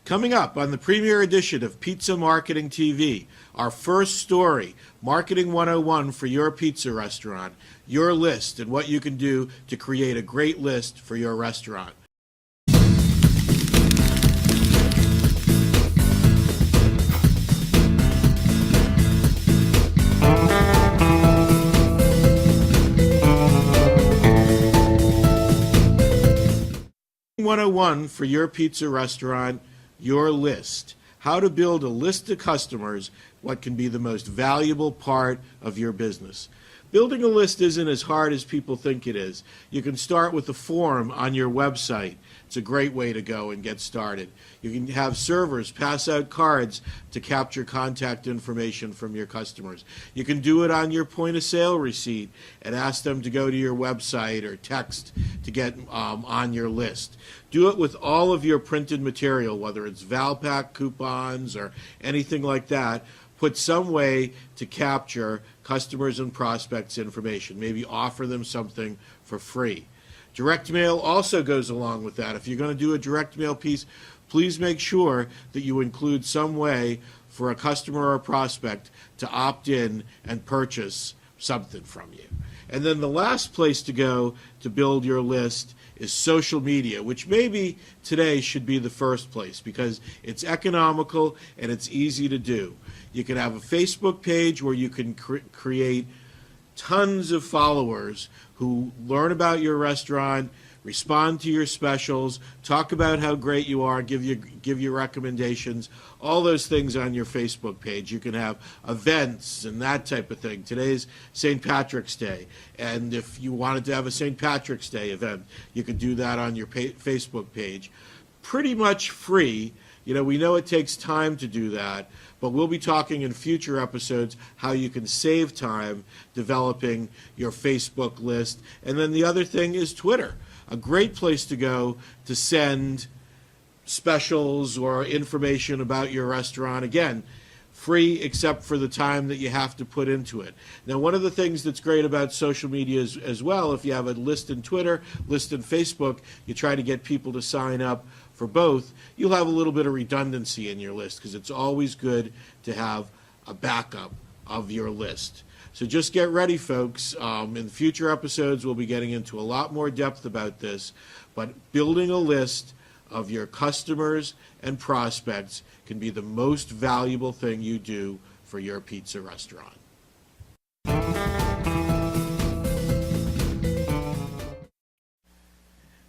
Coming up on the premiere edition of Pizza Marketing TV, our first story, Marketing 101 for your pizza restaurant, your list and what you can do to create a great list for your restaurant. Marketing 101 for your pizza restaurant, your list. How to build a list of customers, what can be the most valuable part of your business. Building a list isn't as hard as people think it is. You can start with a form on your website. It's a great way to go and get started. You can have servers pass out cards to capture contact information from your customers. You can do it on your point of sale receipt and ask them to go to your website or text to get on your list. Do it with all of your printed material, whether it's Valpak coupons or anything like that. Put some way to capture customers and prospects information. Maybe offer them something for free. Direct mail also goes along with that. If you're going to do a direct mail piece, please make sure that you include some way for a customer or a prospect to opt in and purchase something from you. And then the last place to go to build your list is social media, which maybe today should be the first place because it's economical and it's easy to do. You can have a Facebook page where you can create tons of followers who learn about your restaurant, respond to your specials, talk about how great you are, give you recommendations, all those things on your Facebook page. You can have events and that type of thing. Today's St. Patrick's Day, and if you wanted to have a St. Patrick's Day event, you could do that on your Facebook page. Pretty much free. You know, we know it takes time to do that, but we'll be talking in future episodes how you can save time developing your Facebook list. And then the other thing is Twitter. A great place to go to send specials or information about your restaurant. Again, free except for the time that you have to put into it. Now, one of the things that's great about social media as well, if you have a list in Twitter, list in Facebook, you try to get people to sign up for both, you'll have a little bit of redundancy in your list because it's always good to have a backup of your list. So just get ready, folks. In future episodes, we'll be getting into a lot more depth about this, but building a list of your customers and prospects can be the most valuable thing you do for your pizza restaurant.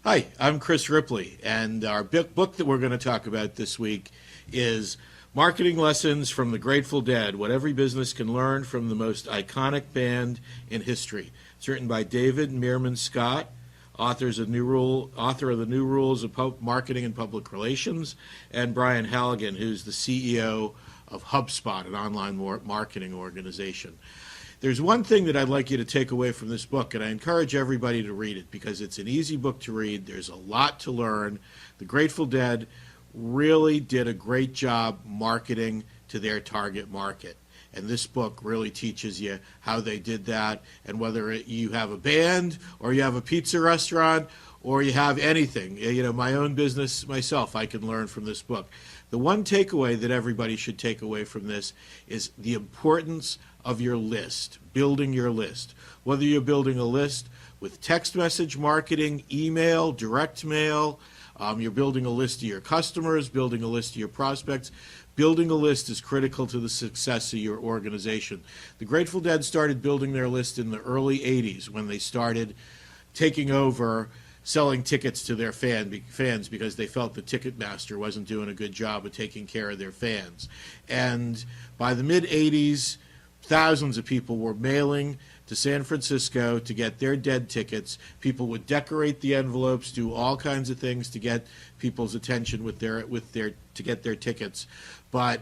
Hi, I'm Chris Ripley, and our book that we're going to talk about this week is Marketing Lessons from the Grateful Dead, What Every Business Can Learn from the Most Iconic Band in History. It's written by David Meerman Scott, author of the New Rules of Marketing and Public Relations, and Brian Halligan, who's the CEO of HubSpot, an online marketing organization. There's one thing that I'd like you to take away from this book, and I encourage everybody to read it because it's an easy book to read. There's a lot to learn. The Grateful Dead really did a great job marketing to their target market. And this book really teaches you how they did that, and whether you have a band or you have a pizza restaurant or you have anything. You know, my own business myself, I can learn from this book. The one takeaway that everybody should take away from this is the importance of your list, building your list. Whether you're building a list with text message marketing, email, direct mail, you're building a list of your customers, building a list of your prospects. Building a list is critical to the success of your organization. The Grateful Dead started building their list in the early 80s when they started taking over selling tickets to their fans because they felt the Ticketmaster wasn't doing a good job of taking care of their fans. And by the mid-80s, thousands of people were mailing to San Francisco to get their Dead tickets. People would decorate the envelopes, do all kinds of things to get people's attention to get their tickets. But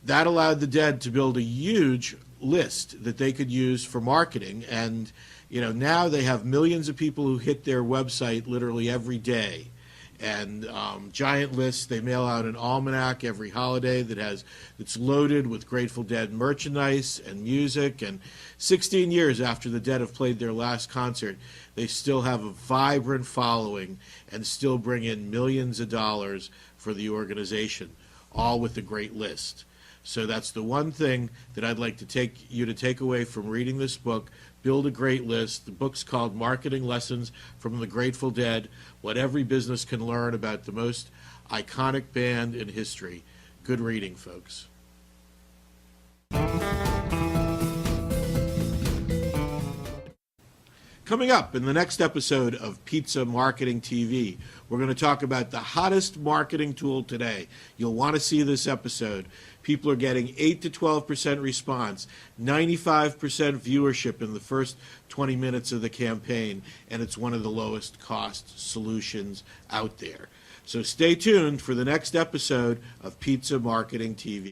that allowed the Dead to build a huge list that they could use for marketing. And you know, now they have millions of people who hit their website literally every day. and giant lists. They mail out an almanac every holiday that's loaded with Grateful Dead merchandise and music. And 16 years after the Dead have played their last concert, they still have a vibrant following and still bring in millions of dollars for the organization, all with a great list. So that's the one thing that I'd like to take away from reading this book. Build a great list. The book's called Marketing Lessons from the Grateful Dead, what every business can learn about the most iconic band in history. Good reading, folks. Coming up in the next episode of Pizza Marketing TV, we're going to talk about the hottest marketing tool today. You'll want to see this episode. People are getting 8 to 12% response, 95% viewership in the first 20 minutes of the campaign, and it's one of the lowest cost solutions out there. So stay tuned for the next episode of Pizza Marketing TV.